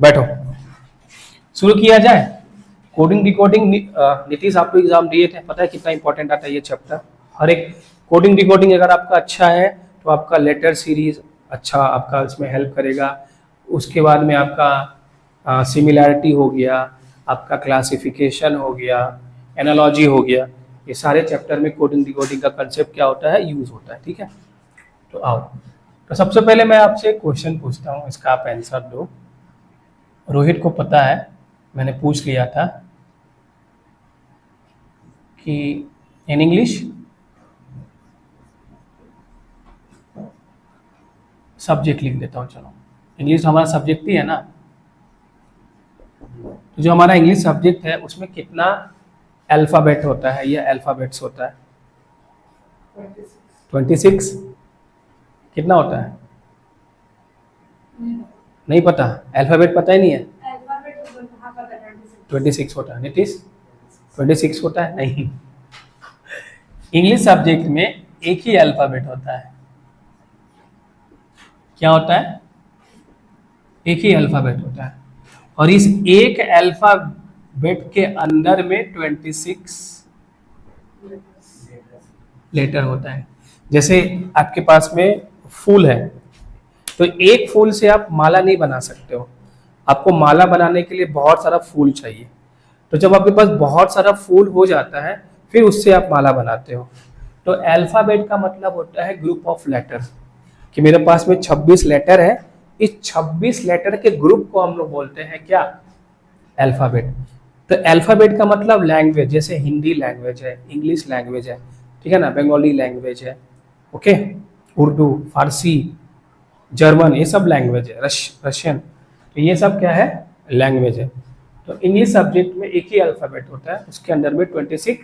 बैठो, शुरू किया जाए। कोडिंग डिकोडिंग, नीतीश आप तो एग्जाम दिए थे, पता है कितना इंपॉर्टेंट आता है ये चैप्टर। हर एक कोडिंग डिकोडिंग अगर आपका अच्छा है तो आपका लेटर सीरीज अच्छा आपका इसमें हेल्प करेगा। उसके बाद में आपका सिमिलैरिटी हो गया, आपका क्लासिफिकेशन हो गया, एनालॉजी हो गया, ये सारे चैप्टर में कोडिंग डिकोडिंग का कंसेप्ट क्या होता है, यूज होता है। ठीक है, तो आओ, तो सबसे पहले मैं आपसे क्वेश्चन पूछता हूँ, इसका आप आंसर दो। रोहित को पता है, मैंने पूछ लिया था कि इन इंग्लिश सब्जेक्ट लिख देता हूँ, चलो इंग्लिश हमारा सब्जेक्ट ही है ना। तो जो हमारा इंग्लिश सब्जेक्ट है उसमें कितना अल्फ़ाबेट होता है या अल्फ़ाबेट्स होता है? 26। कितना होता है? नहीं पता, अल्फ़ाबेट पता ही नहीं है। 26 होता है। नीतीश 26 होता है? नहीं, इंग्लिश सब्जेक्ट में एक ही अल्फ़ाबेट होता है। क्या होता है? एक ही अल्फ़ाबेट होता है, और इस एक अल्फ़ाबेट के अंदर में 26 लेटर होता है। जैसे आपके पास में फूल है, तो एक फूल से आप माला नहीं बना सकते हो, आपको माला बनाने के लिए बहुत सारा फूल चाहिए। तो जब आपके पास बहुत सारा फूल हो जाता है फिर उससे आप माला बनाते हो। तो अल्फ़ाबेट का मतलब होता है ग्रुप ऑफ लेटर, कि मेरे पास में 26 लेटर है, इस 26 लेटर के ग्रुप को हम लोग बोलते हैं क्या? अल्फ़ाबेट। तो अल्फ़ाबेट का मतलब लैंग्वेज, जैसे हिंदी लैंग्वेज है, इंग्लिश लैंग्वेज है, ठीक है ना, बंगाली लैंग्वेज है, ओके, उर्दू, फारसी, जर्मन, ये सब लैंग्वेज है, रशियन, तो ये सब क्या है? लैंग्वेज है। तो इंग्लिश सब्जेक्ट में एक ही अल्फ़ाबेट होता है, उसके अंदर में 26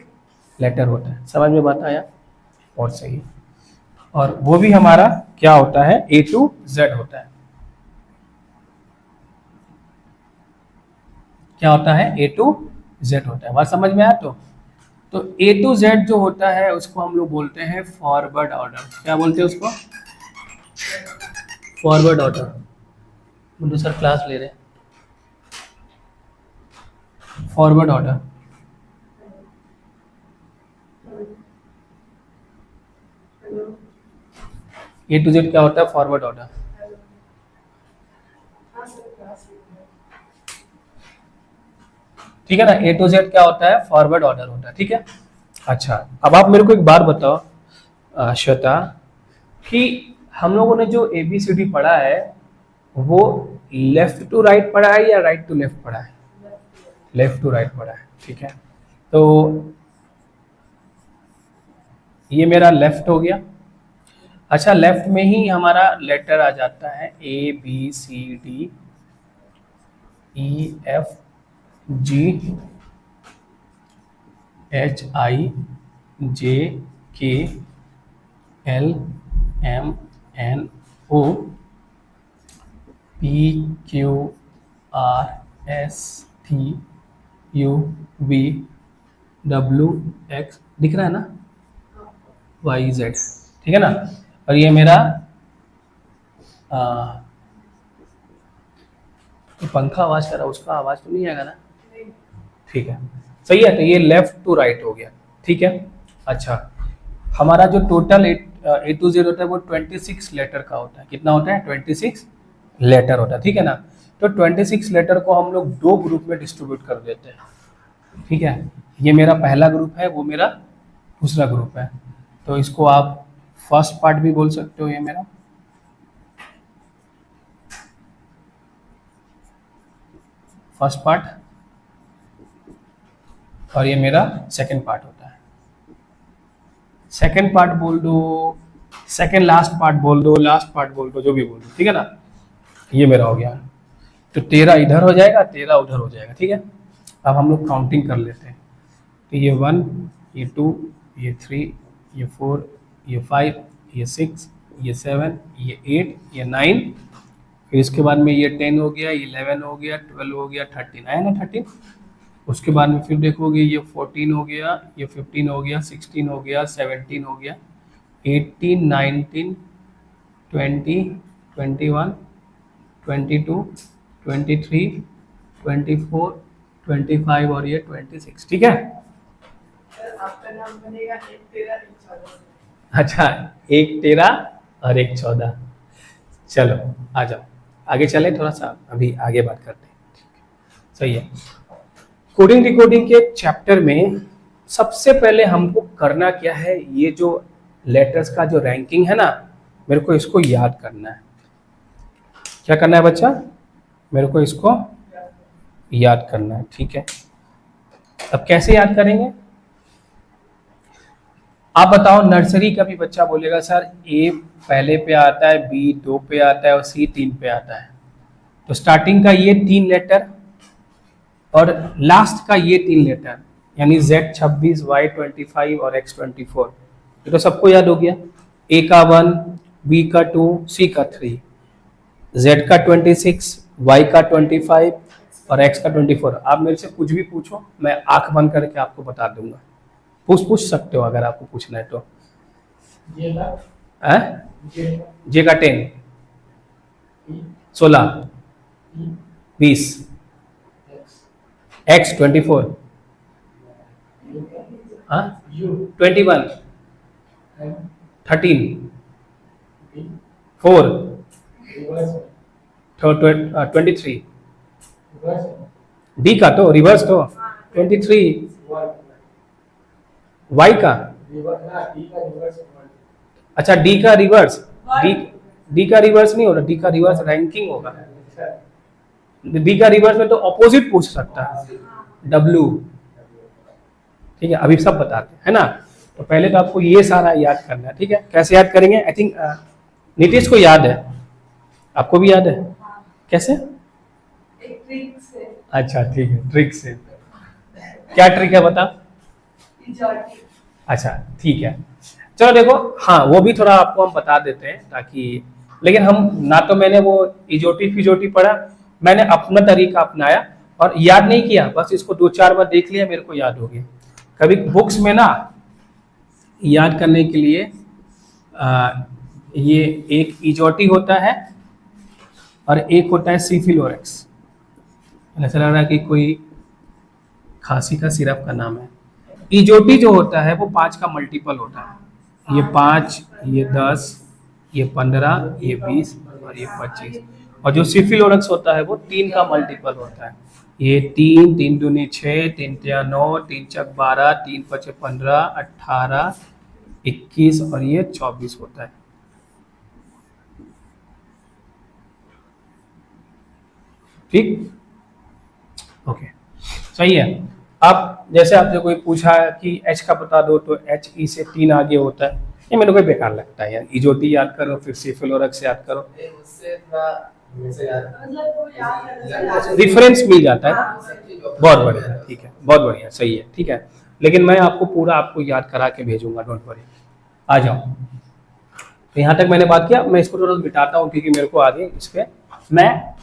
लेटर होता है। समझ में बात आया? और सही, और वो भी हमारा क्या होता है? A to Z होता है। क्या होता है? A to Z होता है। बात समझ में आया? तो A to Z जो होता है उसको हम लोग बोलते हैं फॉरवर्ड ऑर्डर। क्या बोलते हैं उसको? Forward order. मुझे सर क्लास ले रहे हैं। Forward order, A to Z क्या होता है? Forward order. ठीक है ना, A to Z क्या होता है? फॉरवर्ड ऑर्डर होता है। ठीक है, अच्छा, अब आप मेरे को एक बात बताओ श्वेता, कि हम लोगों ने जो ABCD पढ़ा है वो लेफ्ट टू राइट पढ़ा है या राइट टू लेफ्ट पढ़ा है? लेफ्ट टू राइट पढ़ा है। ठीक है, तो ये मेरा लेफ्ट हो गया। अच्छा, लेफ्ट में ही हमारा लेटर आ जाता है ABCDEFGHIJKLMNOPQRSTUV दिख रहा है ना? YZ, ठीक है ना। और ये मेरा तो पंखा आवाज कर रहा है, उसका आवाज तो नहीं आएगा ना? ठीक है, सही है। तो ये लेफ्ट टू राइट हो गया। ठीक है, अच्छा, हमारा जो टोटल A to Z होता है वो 26 लेटर का होता है। कितना होता है? 26 लेटर होता है। ठीक है ना, तो 26 लेटर को हम लोग दो ग्रुप में डिस्ट्रीब्यूट कर देते हैं। ठीक है, ये मेरा पहला ग्रुप है, वो मेरा दूसरा ग्रुप है। तो इसको आप फर्स्ट पार्ट भी बोल सकते हो, ये मेरा फर्स्ट पार्ट, और ये मेरा सेकंड पार्ट होता है। सेकंड पार्ट बोल दो, सेकंड लास्ट पार्ट बोल दो, लास्ट पार्ट बोल दो, जो भी बोल दो, ठीक है ना। ये मेरा हो गया, तो 13 इधर हो जाएगा, 13 उधर हो जाएगा। ठीक है, अब हम लोग काउंटिंग कर लेते हैं। तो ये 1, ये 2, ये 3, ये 4, ये 5, ये 6, ये 7, ये 8, ये 9, फिर इसके बाद में ये 10 हो गया, 11 हो गया, 12 हो गया, 13 आया ना, 13। उसके बाद में फिर देखोगे ये 14 हो गया, ये 15 हो गया, 16 हो गया, 17 हो गया, 18, 19, 20, 21, 22, 23, 24, 25 और ये 26, ठीक है। आपका नाम बनेगा एक तेरा एक चौदह। अच्छा, 1 13 और 1 14। चलो आ जाओ, आगे चले थोड़ा सा, अभी आगे बात करते हैं। सही है। कोडिंग डिकोडिंग के चैप्टर में सबसे पहले हमको करना क्या है, ये जो लेटर्स का जो रैंकिंग है ना, मेरे को इसको याद करना है। क्या करना है बच्चा? मेरे को इसको याद करना है, ठीक है। अब कैसे याद करेंगे आप बताओ? नर्सरी का भी बच्चा बोलेगा सर ए पहले पे आता है, बी 2 पे आता है और सी 3 पे आता है। तो स्टार्टिंग का ये 3 लेटर और लास्ट का ये 3 लेटर, यानी Z 26, Y 25 और X 24, ये तो सबको याद हो गया। ए का 1, बी का 2, सी का 3, Z का 26, Y का 25 और X का 24। आप मेरे से कुछ भी पूछो, मैं आंख बंद करके आपको बता दूंगा। पूछ सकते हो अगर आपको पूछना है तो। जे का 10, 16, 20, X 24, 21, 13, 4, 23, डी का तो रिवर्स तो 23, वाई का, अच्छा डी का रिवर्स, डी का रिवर्स नहीं होगा, डी का रिवर्स रैंकिंग होगा। डी का रिवर्स में तो ऑपोजिट पूछ सकता है, डब्ल्यू, ठीक है। अभी सब बताते हैं, है ना। तो पहले तो आपको ये सारा याद करना है, ठीक है। कैसे याद करेंगे? आई थिंक नीतीश को याद है, आपको भी याद है? कैसे? एक ट्रिक से। अच्छा ठीक है, ट्रिक से। क्या ट्रिक है बता? अच्छा ठीक है, चलो देखो, हाँ वो भी थोड़ा आपको हम बता देते हैं ताकि, लेकिन हम ना तो मैंने वो इजोटी फिजोटी पढ़ा, मैंने अपना तरीका अपनाया और याद नहीं किया, बस इसको 2 4 बार देख लिया, मेरे को याद हो गया। कभी बुक्स में ना याद करने के लिए ये एक इजोटी होता है और एक होता है सीफिलोरेक्स। ऐसा लग रहा है कि कोई खांसी का सिरप का नाम है। इजोटी जो होता है वो 5 का मल्टीपल होता है, ये 5, ये 10, ये 15, ये 20 और ये 25। और जो सिफिलोरेक्स होता है वो 3 का मल्टीपल होता है, ये 3, 3 दूनी 6, 3 तिया 9, 3 चक 12, 3 पचे 15, 18, 21 और ये 24 होता है। ठीक, ओके, सही है। अब जैसे आपसे कोई पूछा कि एच का बता दो, तो एच ई से 3 आगे होता है, ये मेरे को बेकार लगता है यार। इजोटी याद करो, फिर सिफिलोरेक्स याद करो, रिफरेंस मिल जाता है ना। बहुत बढ़िया, ठीक है, बहुत बढ़िया, सही है, ठीक है। लेकिन मैं आपको पूरा आपको याद करा के भेजूंगा, डोंट वरी। आ जाओ, तो यहाँ तक मैंने बात किया, मैं इसको थोड़ा मिटाता हूँ क्योंकि मेरे को आगे इस पे मैं,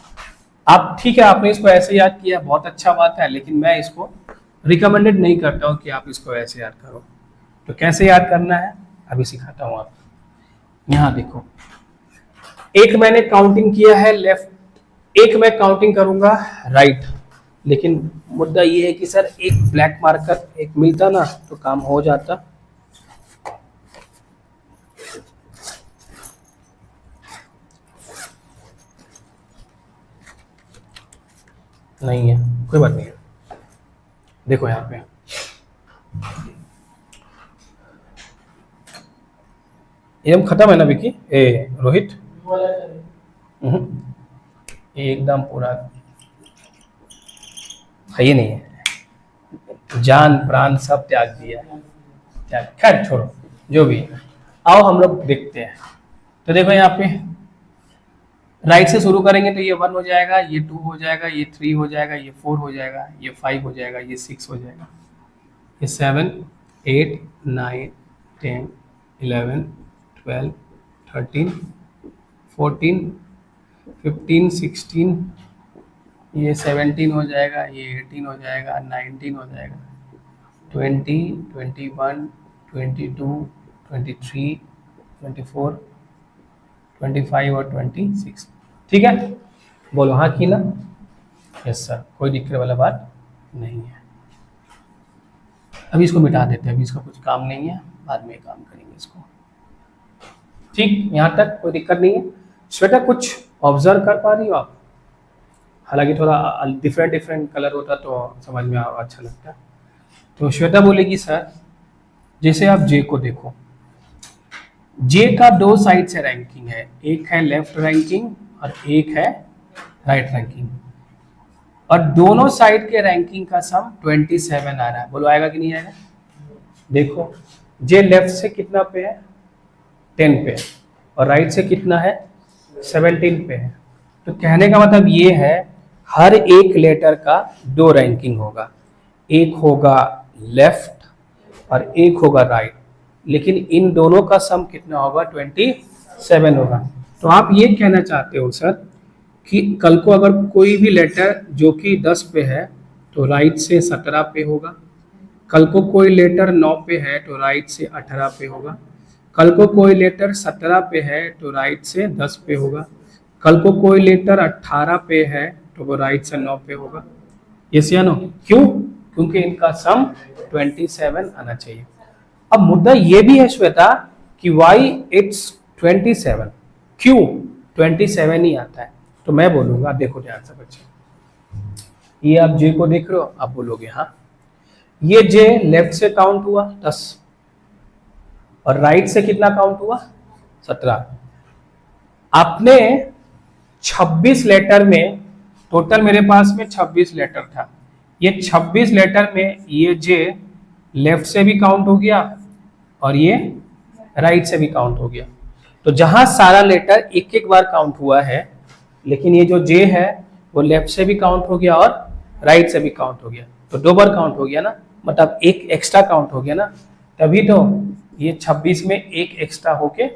आप ठीक है आपने इसको ऐसे याद किया, बहुत अच्छा बात है, लेकिन मैं इसको रिकमेंडेड नहीं करता हूँ कि आप इसको ऐसे याद करो। तो कैसे याद करना है अभी सिखाता हूँ आपको। यहाँ देखो, एक मैंने काउंटिंग किया है लेफ्ट, एक मैं काउंटिंग करूंगा राइट, लेकिन मुद्दा ये है कि सर एक ब्लैक मार्कर एक मिलता ना तो काम हो जाता। नहीं है, कोई बात नहीं है। देखो यहाँ पे एकदम खत्म है ना विकी, ए रोहित, ये एकदम पूरा है ही नहीं है, जान प्राण सब त्याग दिया है। खैर छोड़ो, जो भी, आओ हम लोग देखते हैं। तो देखो यहाँ पे राइट से शुरू करेंगे तो ये 1 हो जाएगा, ये 2 हो जाएगा, ये 3 हो जाएगा, ये 4 हो जाएगा, ये 5 हो जाएगा, ये 6 हो जाएगा, ये 7 8 9 10 11 12 13 14 15 16, ये 17 हो जाएगा, ये 18 हो जाएगा, 19 हो जाएगा, 20 21 22 23 24 25 और 26, ठीक है। बोलो हाँ की ना? यस सर, कोई दिक्कत वाला बात नहीं है। अभी इसको मिटा देते हैं, अभी इसका कुछ काम नहीं है, बाद में काम करेंगे इसको। ठीक, यहाँ तक कोई दिक्कत नहीं है। श्वेता कुछ ऑब्जर्व कर पा रही हो आप? हालांकि थोड़ा डिफरेंट डिफरेंट कलर होता तो समझ में अच्छा लगता है। तो श्वेता बोलेगी सर जैसे आप जे को देखो, जे का दो साइड से रैंकिंग है, एक है लेफ्ट रैंकिंग और एक है राइट रैंकिंग, और दोनों साइड के रैंकिंग का सम 27 आ रहा है। बोलो आएगा कि नहीं आएगा? देखो जे लेफ्ट से कितना पे है? 10 पे, और राइट से कितना है? 17 पे है। तो कहने का मतलब ये है हर एक लेटर का दो रैंकिंग होगा, एक होगा लेफ्ट और एक होगा राइट, लेकिन इन दोनों का सम कितना होगा? 27 होगा। तो आप ये कहना चाहते हो सर कि कल को अगर कोई भी लेटर जो कि 10 पे है तो राइट से 17 पे होगा, कल को कोई लेटर 9 पे है तो राइट से 18 पे होगा, कल को कोई लेटर 17 पे है तो राइट से 10 पे होगा, कल को कोई लेटर 18 पे है तो वो राइट से 9 पे होगा। यस या नो? क्यों? क्योंकि इनका सम 27 आना चाहिए। अब मुद्दा ये भी है श्वेता कि वाई इट्स 27, क्यों 27 ही आता है? तो मैं बोलूंगा, देखो ध्यान से बच्चे, ये आप जे को देख रहे हो, आप बोलोगे हाँ, ये जे लेफ्ट से काउंट हुआ 10 और राइट से कितना काउंट हुआ? 17। आपने 26 लेटर में, टोटल मेरे पास में 26 लेटर था, ये 26 लेटर में ये जे लेफ्ट से भी काउंट हो गया और ये राइट से भी काउंट हो गया। तो जहां सारा लेटर एक एक बार काउंट हुआ है, लेकिन ये जो जे है वो लेफ्ट से भी काउंट हो गया और राइट से भी काउंट हो गया, तो दो बार काउंट हो गया ना, मतलब एक एक्स्ट्रा काउंट हो गया ना, तभी तो ये 26 में एक एक्स्ट्रा होके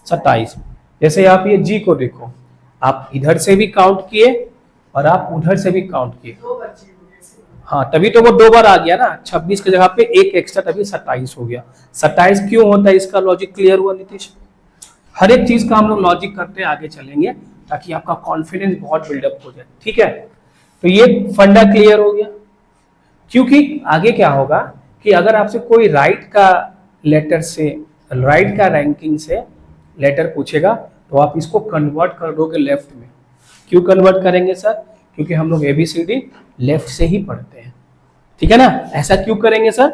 27। जैसे आप ये जी को देखो, आप इधर से भी काउंट किए और आप उधर से भी काउंट किए, दो बच्चे हो गए इसमें। हाँ तभी तो वो दो बार आ गया ना, 26 की जगह पे एक एक्स्ट्रा, तभी 27 हो गया। 27 क्यों होता है? इसका लॉजिक क्लियर हुआ नीतीश? हर एक चीज का हम लोग लॉजिक करते आगे चलेंगे ताकि आपका कॉन्फिडेंस बहुत बिल्डअप हो जाए, ठीक है? तो ये फंडा क्लियर हो गया। क्योंकि आगे क्या होगा कि अगर आपसे कोई राइट का लेटर से, राइट का रैंकिंग से लेटर पूछेगा तो आप इसको कन्वर्ट कर दोगे लेफ्ट में। क्यों कन्वर्ट करेंगे सर? क्योंकि हम लोग ABCD लेफ्ट से ही पढ़ते हैं, ठीक है ना? ऐसा क्यों करेंगे सर?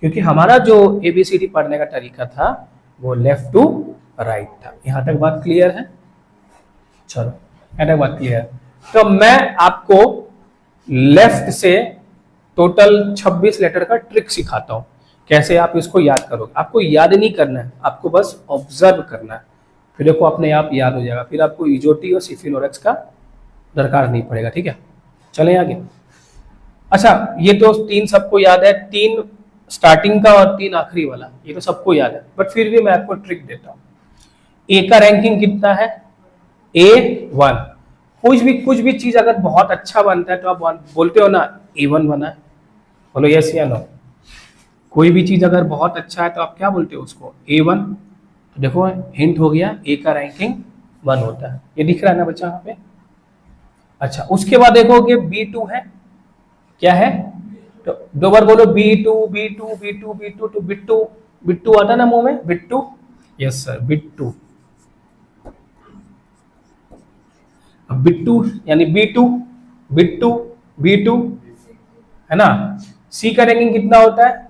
क्योंकि हमारा जो ABCD पढ़ने का तरीका था वो लेफ्ट टू राइट था। यहां तक बात क्लियर है? चलो यहां तक बात क्लियर है। तो मैं आपको लेफ्ट से टोटल 26 लेटर का ट्रिक सिखाता हूं, कैसे आप इसको याद करोगे। आपको याद नहीं करना है, आपको बस ऑब्जर्व करना है, फिर देखो अपने आप याद हो जाएगा, फिर आपको इजोटी और सिफिलोरेक्स का दरकार नहीं पड़ेगा, ठीक है? चलें आगे। अच्छा, ये तो 3 सबको याद है, 3 स्टार्टिंग का और 3 आखिरी वाला, ये तो सबको याद है, बट फिर भी मैं आपको ट्रिक देता हूँ। ए का रैंकिंग कितना है? A1। कुछ भी चीज अगर बहुत अच्छा बनता है तो आप बोलते हो ना A1 बना है, बोलो यस या नो? कोई भी चीज अगर बहुत अच्छा है तो आप क्या बोलते हो उसको? A1। तो देखो हिंट हो गया, ए का रैंकिंग 1 होता है, ये दिख रहा है ना बच्चा यहाँ पे? अच्छा, उसके बाद देखोगे B2 है, क्या है? तो दो बार बोलो B2 B2 B2 B2, तो बिट्टू बिट्टू आता ना मुंह में, बिट्टू। Yes sir, Bittu. अब बिट्टू यानी B2, बिट्टू B2 है ना? C का रैंकिंग कितना होता है?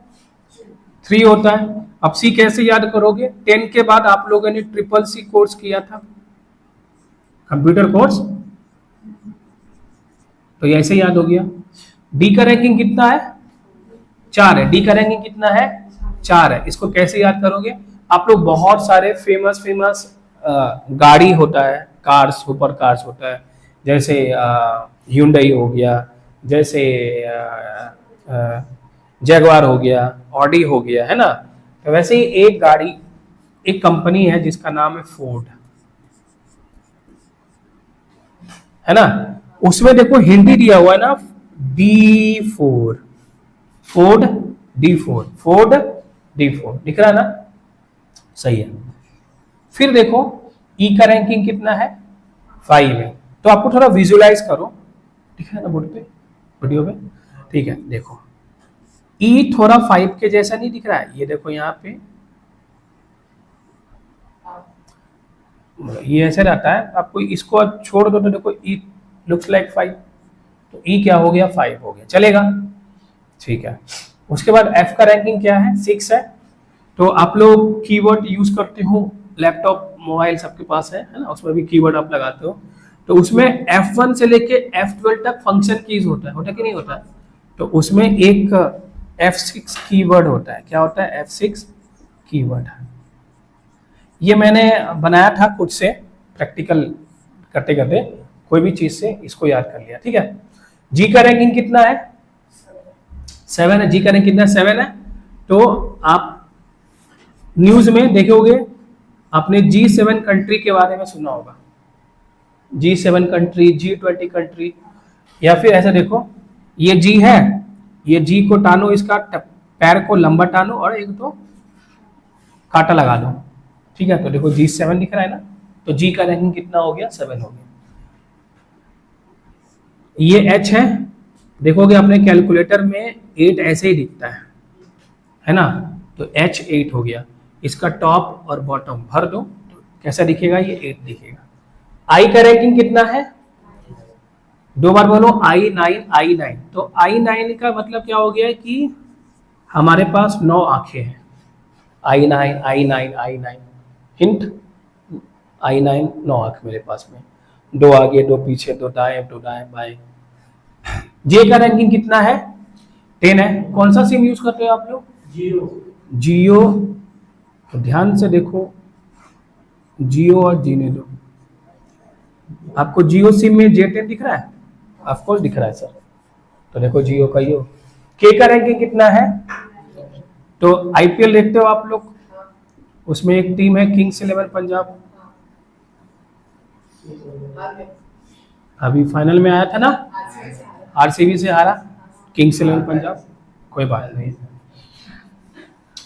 3 होता है। अब C कैसे याद करोगे? 10 के बाद आप लोगों ने CCC कोर्स किया था, कंप्यूटर कोर्स, तो ये ऐसे याद हो गया। D का रैंकिंग कितना है? 4 है। D का रैंकिंग कितना है? 4 है। इसको कैसे याद करोगे? आप लोग बहुत सारे फेमस गाड़ी होता है, कार्स, सुपर कार्स होता है, जैसे Hyundai हो गया, जैसे जैगवार हो गया, ऑडी हो गया, है ना? तो वैसे ही एक गाड़ी, एक कंपनी है जिसका नाम है फोर्ड, है ना? उसमें देखो हिंदी दिया हुआ है ना, D4, Ford D4, Ford D4 दिख रहा है ना? सही है। फिर देखो E का रैंकिंग कितना है? 5 है। तो आपको थोड़ा विजुअलाइज करो, ठीक है ना, बोर्ड पे, वीडियो पे, ठीक है। देखो ई थोड़ा 5 के जैसा नहीं दिख रहा है, ये देखो यहाँ पे ये ऐसे रहता है, आपको इसको आप छोड़ दो तो देखो ई लुक्स लाइक 5, तो ई क्या हो गया, 5 हो गया, चलेगा, ठीक है। उसके बाद एफ का रैंकिंग क्या है, 6 है। तो आप लोग कीवर्ड यूज करते हो, लैपटॉप मोबाइल सबके पास है ना, उसमें भी कीवर्ड आप लगाते हो, तो उसमें F1 से लेके F12 तक फंक्शन कीज होता है कि नहीं होता है, तो उसमें एक F6 कीवर्ड होता है, क्या होता है, F6 कीवर्ड। ये मैंने बनाया था खुद से, प्रैक्टिकल करते करते कोई भी चीज से इसको याद कर लिया, ठीक है। जी का रैंकिंग कितना है, 7 है, जी का रैंक कितना है, 7 है। तो आप न्यूज में देखोगे, आपने G7 कंट्री के बारे में सुना होगा, G7 कंट्री, G20 कंट्री, या फिर ऐसा देखो, ये जी है, ये जी को टानो, इसका पैर को लंबा टानो और एक दो कांटा लगा दो, ठीक है। तो देखो G7 दिख रहा है ना, तो जी का रैंकिंग कितना हो गया, 7 हो गया। ये H है, देखोगे अपने कैलकुलेटर में 8 ऐसे ही दिखता है ना, तो H 8 हो गया। इसका टॉप और बॉटम भर दो तो कैसा दिखेगा, ये 8 दिखेगा। आई का रैंकिंग कितना है, 2 बार बोलो, I9। तो I9 का मतलब क्या हो गया कि हमारे पास 9 आंखें हैं, I9 हिंट, I9 9 आंख मेरे पास में, 2 आगे 2 पीछे, 2 दाएं बाएं। जे का रैंकिंग कितना है, 10 है। कौन सा सिम यूज करते हो आप लोग, जियो। तो ध्यान से देखो, जियो और जीने दो, आपको जियो सिम में J10 दिख रहा है, ऑफ कोर्स दिख रहा है सर, तो देखो जियो का यो। के का रैंकिंग कितना है, तो आईपीएल देखते हो आप लोग, उसमें एक टीम है किंग्स 11 पंजाब, अभी फाइनल में आया था ना, आरसीबी से हारा किंग्स 11 पंजाब, कोई बात नहीं,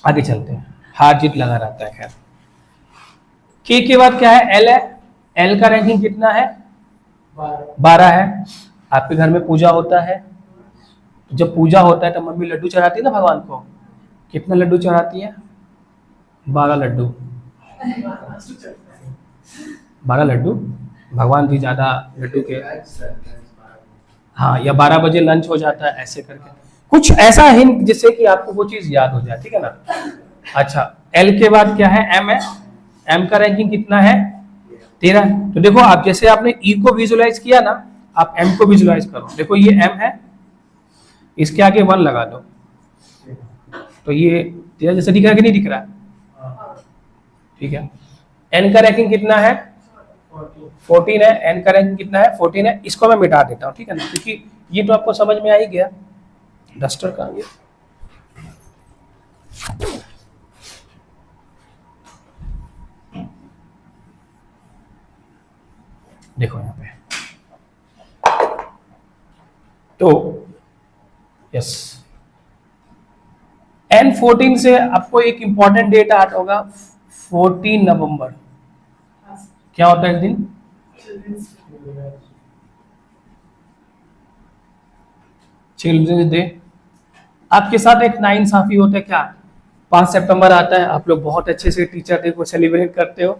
आगे चलते हैं, हार जीत लगा रहता है। खैर, के बाद क्या है, एल है, एल का रैंकिंग कितना है, 12 है। आपके घर में पूजा होता है, तो जब पूजा होता है तो मम्मी लड्डू चढ़ाती है ना भगवान को, कितना लड्डू चढ़ाती है, 12 लड्डू, 12 लड्डू, भगवान जी ज्यादा लड्डू के, हाँ, या 12 बजे लंच हो जाता है, ऐसे करके कुछ ऐसा हिंट जिससे कि आपको वो चीज याद हो जाए, ठीक है ना। अच्छा, एल के बाद क्या है, एम है, एम का रैंकिंग कितना है, 13। तो देखो आप, जैसे आपने ई को विजुलाइज किया ना, आप एम को विजुलाइज करो, देखो ये एम है, इसके आगे 1 लगा दो, तो ये 13 जैसे दिख रहा है कि नहीं दिख रहा है, ठीक है। एन का रैंकिंग कितना है, 14 है, एन का रैंकिंग कितना है, 14 है। इसको मैं मिटा देता हूँ, ठीक है ना, क्योंकि ये तो आपको समझ में आ ही गया। डस्टर कहाँ गया, देखो यहाँ पे, तो यस, N14 से आपको एक इंपॉर्टेंट डेट आता होगा, 14 नवंबर, क्या होता है इस दिन, चिल्ड्रंस डे। आपके साथ एक नाइंसाफी होता है क्या, 5 सितंबर आता है, आप लोग बहुत अच्छे से टीचर डे को सेलिब्रेट करते हो,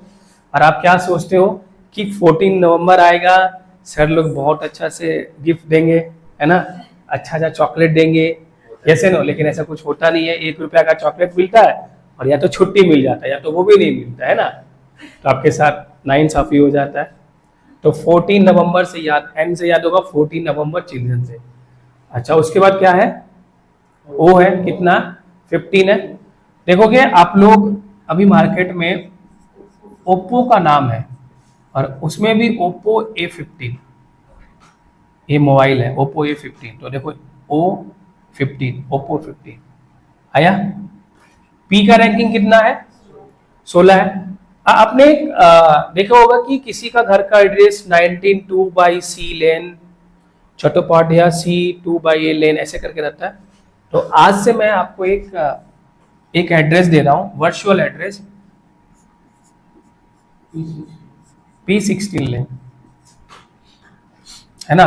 और आप क्या सोचते हो कि 14 नवंबर आएगा, सर लोग बहुत अच्छा से गिफ्ट देंगे, है ना, अच्छा चॉकलेट देंगे, ऐसे नो, लेकिन ऐसा कुछ होता नहीं है। 1 रुपया का चॉकलेट मिलता है, और या तो छुट्टी मिल जाता है, या तो वो भी नहीं मिलता है ना, तो आपके साथ नाइंसाफी हो जाता है। तो 14 नवंबर से याद, एन से याद होगा, 14 नवंबर चिल्ड्रंस डे। अच्छा, उसके बाद क्या है, ओ है, कितना, 15 है। देखोगे आप लोग, अभी मार्केट में ओप्पो का नाम है, और उसमें भी ओप्पो A15, ये मोबाइल है ओप्पो A15, तो देखो O15, ओप्पो 15 आया। पी का रैंकिंग कितना है, 16 है। आपने देखा होगा कि किसी का घर का एड्रेस 19/2 लेन, चट्टोपाध्याय C2/A लेन, ऐसे करके रहता है। तो आज से मैं आपको एक एड्रेस दे रहा हूं, वर्चुअल एड्रेस, P16 लेन, है ना,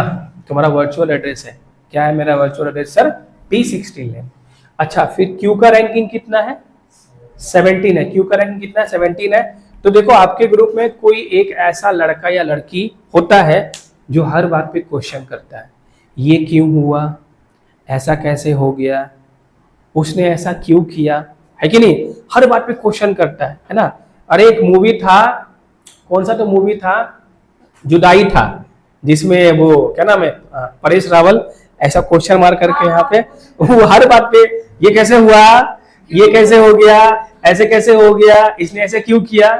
तुम्हारा वर्चुअल एड्रेस है, क्या है मेरा वर्चुअल एड्रेस सर, P16 लेन। अच्छा, फिर क्यू का रैंकिंग कितना है, 17 है। क्यू का रैंकिंग कितना है, 17 है। तो देखो आपके ग्रुप में कोई एक ऐसा लड़का या लड़की होता है जो हर बात पे क्वेश्चन करता है, ये क्यों हुआ, ऐसा कैसे हो गया, उसने ऐसा क्यों किया, है कि नहीं, हर बात पे क्वेश्चन करता है ना। अरे एक मूवी था, कौन सा तो मूवी था, जुदाई था, जिसमें वो क्या नाम है, परेश रावल ऐसा क्वेश्चन मार करके यहाँ पे वो हर बात पे ये कैसे हुआ, ये कैसे हो गया, ऐसे कैसे हो गया, इसने ऐसे क्यों किया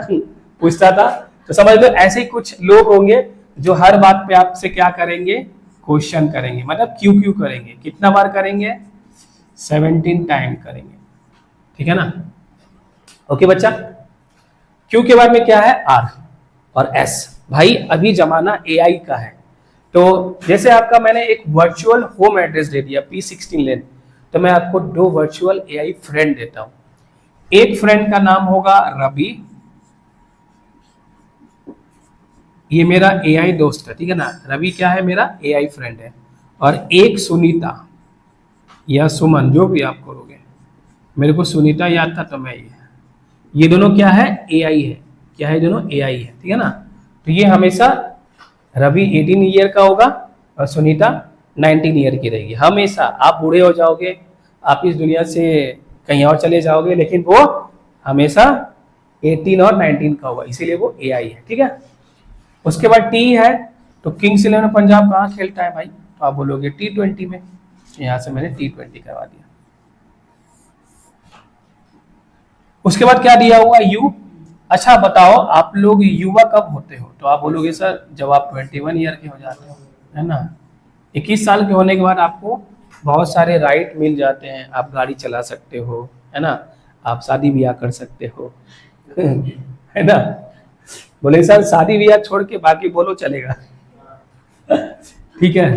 पूछता था। तो समझ लो ऐसे ही कुछ लोग होंगे जो हर बात पे आपसे क्या करेंगे, क्वेश्चन करेंगे, मतलब क्यों क्यों करेंगे, कितना बार करेंगे, 17 टाइम करेंगे, ठीक है ना। ओके बच्चा, क्यू के बाद में क्या है, आर और एस। भाई अभी जमाना एआई का है, तो जैसे आपका मैंने एक वर्चुअल होम एड्रेस दे दिया P16 लेन, तो मैं आपको 2 वर्चुअल एआई फ्रेंड देता हूं। एक फ्रेंड का नाम होगा रवि, ये मेरा एआई दोस्त है, ठीक है ना, रवि क्या है, मेरा एआई फ्रेंड है। और एक सुनीता या सुमन, जो भी आप करोगे, मेरे को सुनीता याद था तो मैं ये दोनों क्या है, एआई है, क्या है, दोनों एआई है, ठीक है ना। तो ये हमेशा रवि 18 ईयर का होगा और सुनीता 19 ईयर की रहेगी हमेशा। आप बूढ़े हो जाओगे, आप इस दुनिया से कहीं और चले जाओगे, लेकिन वो हमेशा 18 और 19 का होगा, इसीलिए वो एआई है, ठीक है। उसके बाद टी है, तो किंग्स इलेवन पंजाब कहाँ खेलता है भाई, तो आप बोलोगे T20 में, यहां से मैंने T20 करवा दिया। उसके बाद क्या दिया हुआ, यू। अच्छा बताओ आप लोग युवा कब होते हो, तो आप बोलोगे सर जब आप 21 ईयर के हो जाते हो, है ना। 21 साल के होने के बाद आपको बहुत सारे राइट मिल जाते हैं, आप गाड़ी चला सकते हो, है ना, आप शादी ब्याह कर सकते हो है ना। बोले सर शादी ब्याह छोड़ के बाकी बोलो चलेगा ठीक है।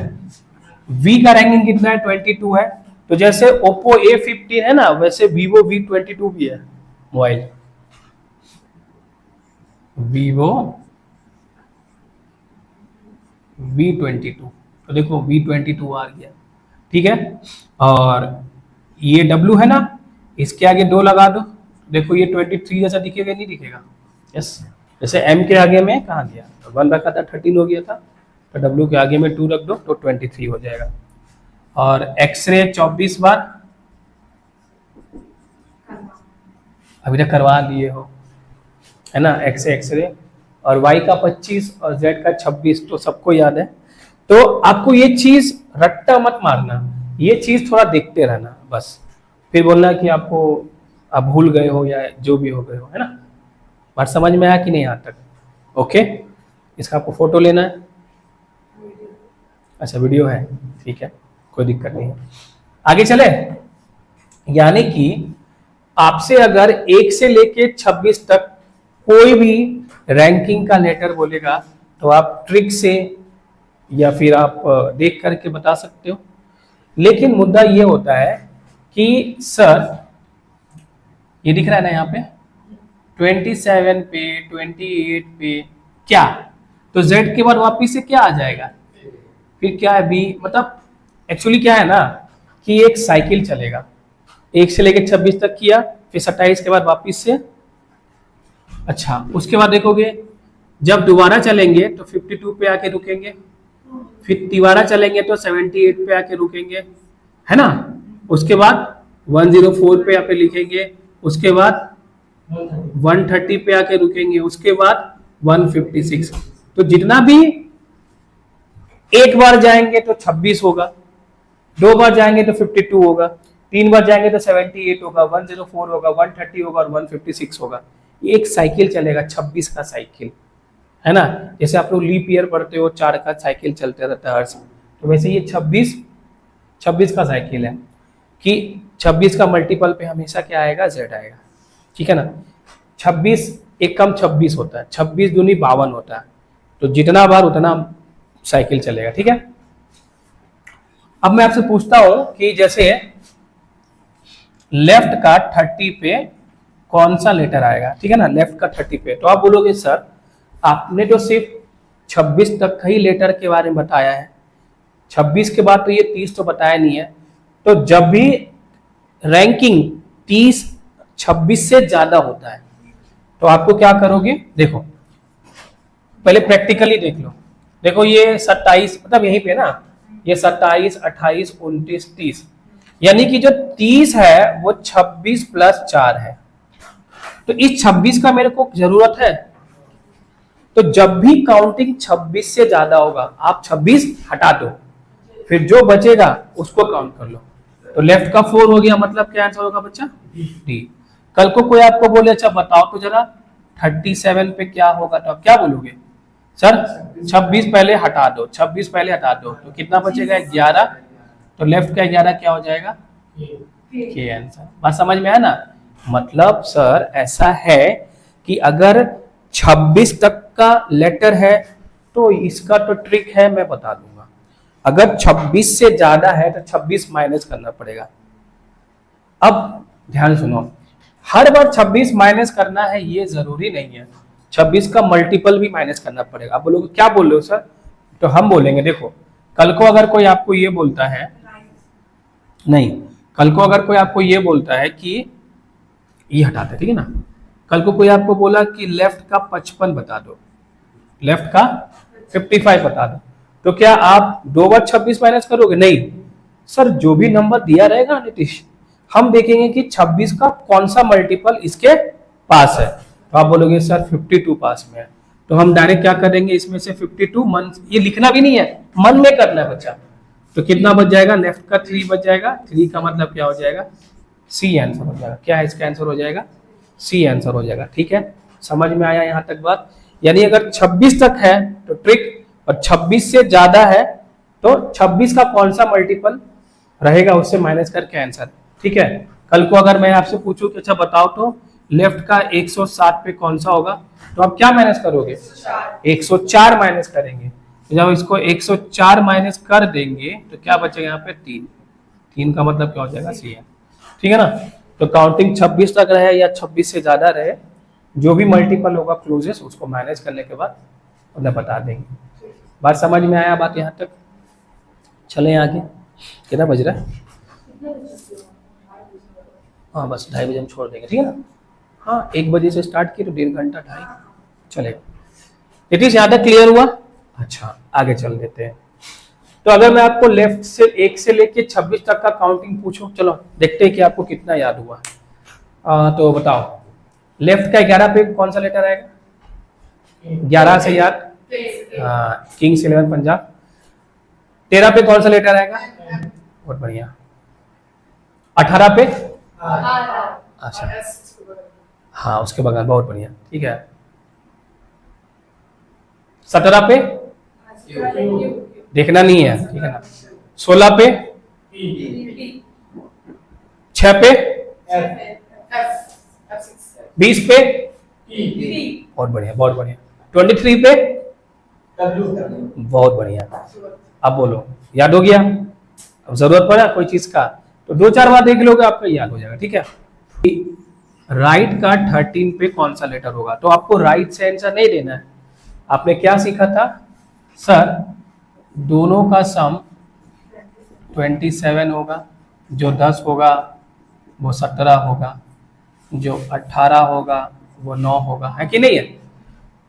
वी का रैंकिंग कितना है, 22 है। तो जैसे ओप्पो A15 है ना, वैसे वीवो V22 भी है मोबाइल, वीवो V22, तो देखो V22 आ गया, ठीक है। और ये W है ना, इसके आगे 2 लगा दो, देखो ये 23 जैसा दिखेगा, नहीं दिखेगा, यस। जैसे M के आगे में कहाँ गया, 1 रखा था 13 हो गया था, तो W के आगे में 2 रख दो तो 23 हो जाएगा। और एक्सरे 24 बार अभी तक करवा लिए हो, है ना, एक्सरे। और Y का 25 और Z का 26, तो सबको याद है। तो आपको ये चीज रट्टा मत मारना, ये चीज थोड़ा देखते रहना बस, फिर बोलना कि आपको आप भूल गए हो या जो भी हो गए हो, है ना। बात समझ में आया कि नहीं यहाँ तक, ओके। इसका आपको फोटो लेना है, अच्छा वीडियो है, ठीक है, कोई दिक्कत नहीं है। आगे चले, यानी कि आपसे अगर 1 से लेके 26 तक कोई भी रैंकिंग का लेटर बोलेगा, तो आप ट्रिक से या फिर आप देख करके बता सकते हो। लेकिन मुद्दा ये होता है कि सर ये दिख रहा है ना यहाँ पे 27 पे, 28 पे, क्या, तो Z के बाद वापिस से क्या आ जाएगा, फिर क्या है B, मतलब एक्चुअली क्या है ना कि एक साइकिल चलेगा, 1 से लेकर 26 तक किया, फिर 27 के बाद वापिस से, अच्छा उसके बाद देखोगे जब दोबारा चलेंगे तो 52 पे आके रुकेंगे, फिर दोबारा चलेंगे तो 78 पे आके रुकेंगे, है ना। उसके बाद 104 पे आके लिखेंगे, उसके बाद 130 पे आके रुकेंगे, उसके बाद 156। तो जितना भी एक बार जाएंगे तो 26 होगा, 2 बार जाएंगे तो 52 होगा, 3 बार जाएंगे तो 78 होगा, 104 होगा, 130 होगा और 156 होगा। ये एक साइकिल चलेगा, 26 का साइकिल, है ना। जैसे आप लोग लीप ईयर पढ़ते हो, 4 का साइकिल चलते रहता है हर साल, तो वैसे ये 26 का साइकिल है कि 26 का मल्टीपल पे हमेशा क्या आएगा, Z आएगा, ठीक है ना। 26 एक कम 26 होता है, 26 दूनी 52 होता है, तो जितना बार उतना साइकिल चलेगा, ठीक है। अब मैं आपसे पूछता हूं कि जैसे लेफ्ट का 30 पे कौन सा लेटर आएगा, ठीक है ना, लेफ्ट का 30 पे, तो आप बोलोगे सर आपने तो सिर्फ 26 तक का ही लेटर के बारे में बताया है। 26 के बाद तो ये 30 तो बताया नहीं है। तो जब भी रैंकिंग 30 26 से ज्यादा होता है तो आपको क्या करोगे, देखो पहले प्रैक्टिकली देख लो। देखो ये 27 मतलब यहीं पे ना, ये 27 28 29 30, यानी कि जो 30 है वो 26 प्लस 4 है। तो इस 26 का मेरे को जरूरत है। तो जब भी काउंटिंग 26 से ज्यादा होगा आप 26 हटा दो, फिर जो बचेगा उसको काउंट कर लो। तो लेफ्ट का 4 हो गया, मतलब क्या आंसर होगा बच्चा, डी। कल को कोई आपको बोले अच्छा बताओ तो जरा 37 पे क्या होगा, तो आप क्या बोलोगे, सर 26 पहले हटा दो, 26 पहले हटा दो, तो कितना बचेगा 11। तो लेफ्ट का 11 क्या हो जाएगा, के आंसर। बात समझ में आया ना। मतलब सर ऐसा है कि अगर 26 तक का लेटर है तो इसका तो ट्रिक है, मैं बता दूंगा। अगर 26 से ज्यादा है तो 26 माइनस करना पड़ेगा। अब ध्यान सुनो, हर बार 26 माइनस करना है ये जरूरी नहीं है, 26 का मल्टीपल भी माइनस करना पड़ेगा। आप बोलोगे क्या बोल रहे हो सर, तो हम बोलेंगे देखो कल को अगर कोई आपको ये बोलता है, नहीं कल को अगर कोई आपको ये बोलता है कि ये हटाते, ठीक है ना, कल को कोई आपको बोला कि लेफ्ट का 55 बता दो, लेफ्ट का 55 बता दो, तो क्या आप 2 बार 26 माइनस करोगे, नहीं सर जो भी नंबर दिया रहेगा नीतीश हम देखेंगे कि 26 का कौन सा मल्टीपल इसके पास है। तो आप बोलोगे सर 52 पास में है, तो हम डायरेक्ट क्या करेंगे, इसमें से 52 मन, ये लिखना भी नहीं है, मन में करना है बच्चा। तो कितना बच जाएगा, लेफ्ट का 3 बच जाएगा, 3 का मतलब क्या हो जाएगा, सी आंसर हो जाएगा। क्या है इसका आंसर हो जाएगा, सी आंसर हो जाएगा। ठीक है, समझ में आया यहाँ तक बात। यानी अगर 26 तक है तो ट्रिक, और 26 से ज्यादा है तो 26 का कौन सा मल्टीपल रहेगा उससे माइनस करके आंसर। ठीक है, कल को अगर मैं आपसे पूछूं कि अच्छा बताओ तो लेफ्ट का 107 पे कौन सा होगा, तो आप क्या माइनस करोगे, 104 माइनस करेंगे। तो जब इसको 104 माइनस कर देंगे तो क्या बचेगा यहाँ पे 3, 3 का मतलब क्या हो जाएगा, सी है। ठीक है ना। तो काउंटिंग 26 तक रहे या 26 से ज्यादा रहे, जो भी मल्टीपल होगा क्लोजेस्ट उसको माइनस करने के बाद मतलब बता देंगे। बात समझ में आया, बात यहाँ तक। चलें आगे, कितना बज रहा है, हाँ बस 2:30 बजे हम छोड़ देंगे, ठीक है ना। हाँ 1 बजे से स्टार्ट किए तो 1.5 घंटा 2.5 चलेगा। इट इज यहाँ तक क्लियर हुआ। अच्छा आगे चल देते हैं। तो अगर मैं आपको लेफ्ट से 1 से लेके 26 तक का काउंटिंग पूछूं, चलो देखते हैं कि आपको कितना याद हुआ। तो बताओ लेफ्ट का 11 पे कौन सा लेटर आएगा, 11 से याद, किंग्स 11 पंजाब। 13 पे कौन सा लेटर आएगा, बहुत बढ़िया। 18 पे, अच्छा हाँ उसके बगल, बहुत बढ़िया, ठीक है। 17 पे देखना नहीं है, ठीक है ना। 16 पे, 6 पे, 20 पे, बहुत बढ़िया बहुत बढ़िया। 23 पे, बहुत बढ़िया। अब बोलो याद हो गया, अब जरूरत पड़ा कोई चीज का तो 2-4 बार देख लोगे आपका याद हो जाएगा। ठीक है, राइट का 13 पे कौन सा लेटर होगा, तो आपको राइट से आंसर नहीं देना है। आपने क्या सीखा था, सर दोनों का सम 27 होगा, जो 10 होगा वो 17 होगा, जो 18 होगा वो 9 होगा, है कि नहीं है।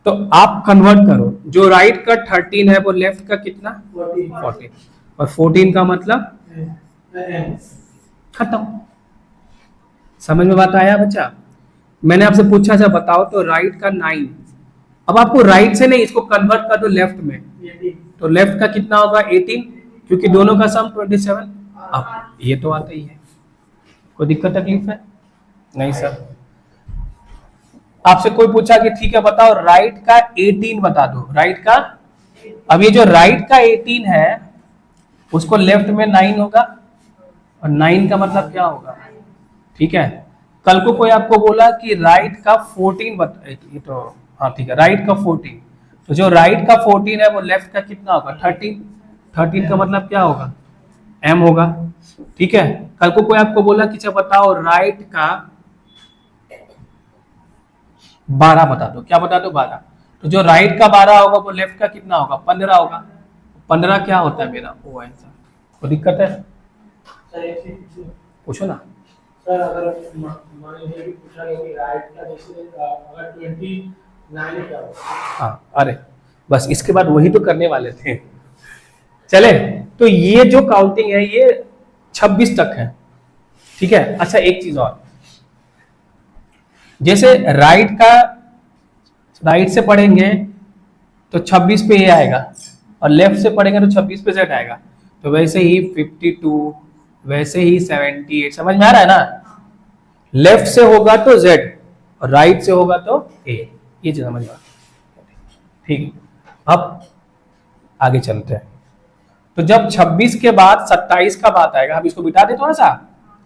तो आप कन्वर्ट करो, जो राइट का 13 है वो लेफ्ट का कितना, 14, और 14 का मतलब खत्म। समझ में बात आया बच्चा। मैंने आपसे पूछा था बताओ तो राइट का 9, अब आपको राइट से नहीं इसको कन्वर्ट कर दो लेफ्ट में, तो लेफ्ट का कितना होगा 18, क्योंकि दोनों का सम 27। अब ये तो आता ही है, कोई दिक्कत तकलीफ है नहीं सर। आपसे कोई पूछा कि ठीक है बताओ राइट का 18 बता दो, राइट का, अब ये जो राइट का 18 है उसको लेफ्ट में 9 होगा, और 9 का मतलब क्या होगा, ठीक है। कल को कोई आपको बोला कि राइट का 14 बता, ये तो हाँ ठीक है, राइट का 14, तो जो राइट का 14 है वो लेफ्ट का कितना होगा 13, 13 का मतलब क्या होगा, एम होगा। ठीक है, कल को कोई आपको बोला कि चलो बताओ राइट का 12 बता दो, क्या बता दो 12, तो जो राइट का 12 होगा वो लेफ्ट का कितना होगा, 15 होगा। 15 क्या होता है मेरा, वो आंसर। कोई दिक्कत है, सर एक चीज पूछो ना। सर, अगर मान लीजिए कि पूछा गया कि राइट का जैसे अगर 29 है क्या होगा? हाँ, अरे बस इसके बाद वही तो करने वाले थे। चले, तो ये जो काउंटिंग है ये 26 तक है, ठीक है। अच्छा एक चीज और, जैसे राइट से पढ़ेंगे तो 26 पे ये आएगा, और लेफ्ट से पढ़ेंगे तो 26 पे जेड आएगा। तो वैसे ही 52, वैसे ही 78, समझ में आ रहा है ना। लेफ्ट से होगा तो जेड और राइट से होगा तो ए, ये चीज समझ में आ रहा है? ठीक है, अब आगे चलते हैं। तो जब 26 के बाद 27 का बात आएगा, हम इसको बिठा दे थोड़ा सा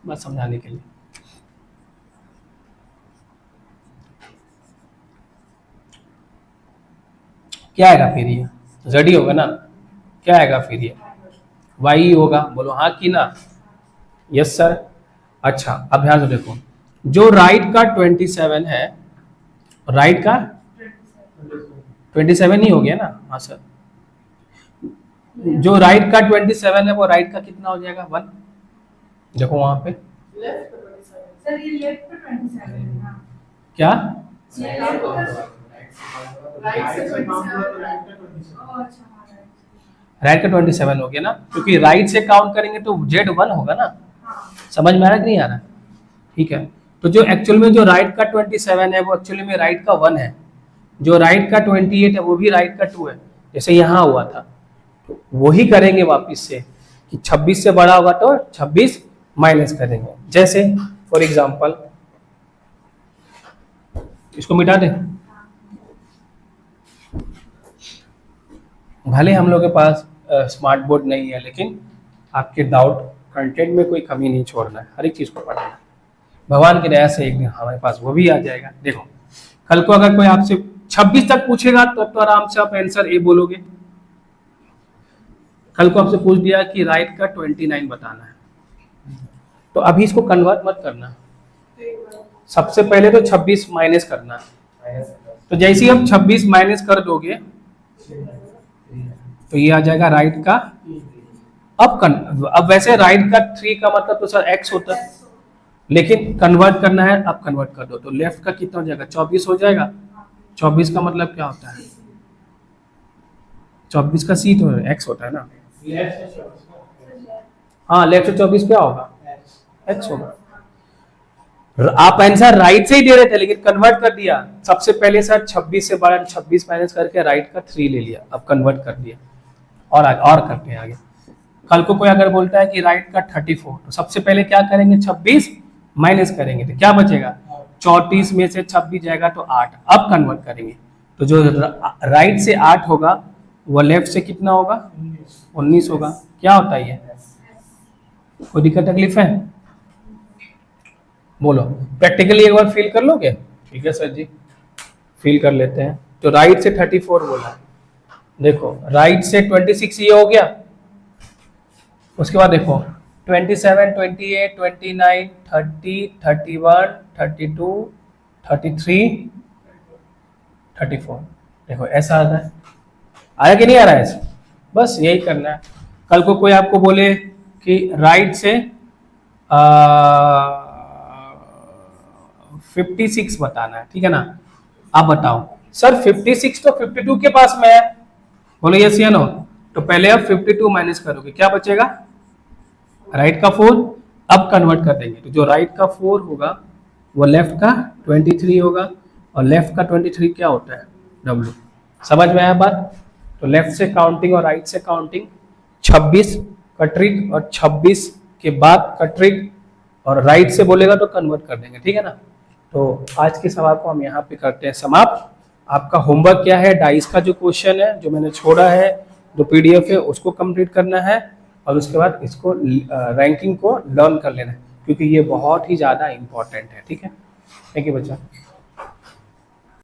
बस समझाने के लिए। क्या आएगा फिर, ये जेड ही होगा ना। क्या आएगा फिर, ये वाई होगा। बोलो हाँ कि ना, यस सर। अच्छा अब ध्यान से देखो, जो राइट का 27 है, राइट का 27 ही हो गया ना, हाँ सर। जो राइट का 27 है वो राइट का कितना हो जाएगा, 1। देखो वहां पे लेफ्ट पे 27 सर, ये लेफ्ट पे 27 है ना, क्या, ये लेफ्ट पे राइट से 27 राइट का 27। ओह अच्छा हाँ राइट, राइट का 27 हो गया ना, क्योंकि राइट से काउंट करेंगे तो जेड 1 होगा ना। हाँ समझ में आ रहा है कि नहीं आ रहा, ठीक है। तो जो एक्चुअल में जो राइट का 27 है वो एक्चुअली में राइट का 1 है। जो राइट का 28 है वो भी राइट का 2 है, जैसे यहाँ हुआ था। तो वही करेंगे वापस से कि 26 से बड़ा होगा तो 26 माइनस करेंगे। जैसे फॉर एग्जांपल इसको मिटा दें, भले हम लोग के पास स्मार्ट बोर्ड नहीं है, लेकिन आपके डाउट कंटेंट में कोई कमी नहीं छोड़ना है, हर एक चीज को पढ़ना है। भगवान की दया से एक दिन हमारे पास वो भी आ जाएगा। देखो कल को अगर कोई आपसे 26 तक पूछेगा तो आराम से आप आंसर ए बोलोगे। कल को आपसे पूछ दिया कि राइट का 29 बताना है, तो अभी इसको कन्वर्ट मत करना, सबसे पहले तो 26 माइनस करना है। तो जैसे ही आप 26 माइनस कर दोगे तो ये आ जाएगा राइट का। अब वैसे राइट का 3 का मतलब तो सर x होता है, लेकिन कन्वर्ट करना है, अब कन्वर्ट कर दो तो लेफ्ट का कितना हो जाएगा, 24 हो जाएगा। 24 का मतलब क्या होता है, 24 का सी तो x होता है ना। लेफ्ट से 24 हाँ लेफ्ट से 24 क्या होगा, x होगा। आप आंसर राइट से ही दे रहे थे लेकिन कन्वर्ट कर दिया। सबसे पहले सर 26 से बड़ा 26 माइनस करके राइट का 3 ले लिया, अब कन्वर्ट कर दिया। और करते हैं आगे। कल को कोई अगर बोलता है कि राइट का 34, तो सबसे पहले क्या करेंगे, 26 माइनस करेंगे तो क्या बचेगा, 34 में से 26 जाएगा तो 8। अब कन्वर्ट करेंगे तो जो राइट से 8 होगा वो लेफ्ट से कितना होगा, 19 होगा। क्या होता है ये, कोई दिक्कत तकलीफ है, बोलो। प्रैक्टिकली एक बार फील कर लोगे, ठीक है सर जी, फील कर लेते हैं। तो राइट से 34 बोला, देखो राइट से 26 ये हो गया। उसके बाद देखो 27, 28, 29, 30, 31, 32, 33, 34। देखो ऐसा आता है, आया कि नहीं आ रहा है ऐसे, बस यही करना है। कल को कोई आपको बोले कि राइट से 56 बताना है, ठीक है ना। आप बताओ सर 56 तो 52 के पास में है, बोलो यस या नो। तो पहले आप 52 माइनस करोगे, क्या बचेगा, राइट का 4। अब कन्वर्ट कर देंगे तो जो राइट का 4 होगा वो लेफ्ट का 23 होगा, और लेफ्ट का 23 क्या होता है, W। समझ में आया बात। तो लेफ्ट से काउंटिंग और राइट से काउंटिंग, 26 का ट्रिक और 26 के बाद का ट्रिक, और राइट से बोलेगा तो कन्वर्ट कर देंगे, ठीक है ना। तो आज के सवाल को हम यहाँ पे करते हैं समाप्त। आपका होमवर्क क्या है, डाइस का जो क्वेश्चन है जो मैंने छोड़ा है, जो PDF है उसको कंप्लीट करना है, और उसके बाद इसको रैंकिंग को लर्न कर लेना है, क्योंकि ये बहुत ही ज़्यादा इंपॉर्टेंट है, ठीक है। थैंक यू बच्चा।